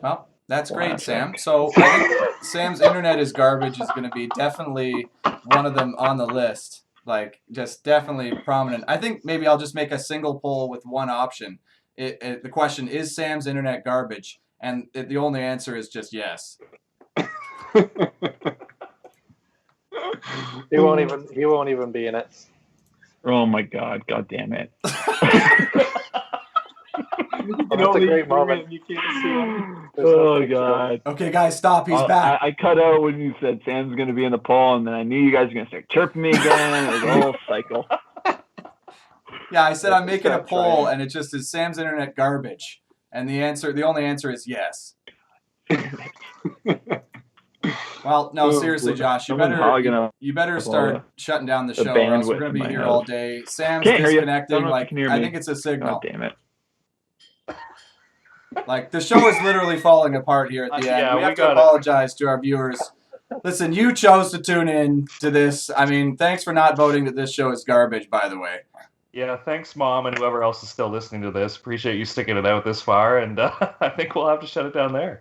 Well, that's great, Sam. So I think Sam's internet is garbage is going to be definitely one of them on the list. Like, just definitely prominent. I think maybe I'll just make a single poll with one option. The question, is Sam's internet garbage? And the only answer is just yes. He won't even be in it. Oh my God! God damn it! That's a great moment. You can't see him. Oh God! Okay, guys, stop. He's back. I cut out when you said Sam's going to be in the poll, and then I knew you guys were going to start chirping me again. It was a whole cycle. Yeah, I said I'm Let's making a stop poll, trying. and it just is Sam's internet garbage. And the only answer is yes. Well, no, seriously, Josh, you Someone's probably gonna better have start all shutting down the the show, or else we're bandwidth going to in be my here house. all day. Sam's Can't hear you. disconnecting. Don't know if Like, you can hear I me. think it's a signal. God damn it! Like, the show is literally falling apart here at the end. Yeah, we we have to got it. apologize to our viewers. Listen, you chose to tune in to this. I mean, thanks for not voting that this show is garbage, by the way. Yeah, thanks, Mom, and whoever else is still listening to this. Appreciate you sticking it out this far, and I think we'll have to shut it down there.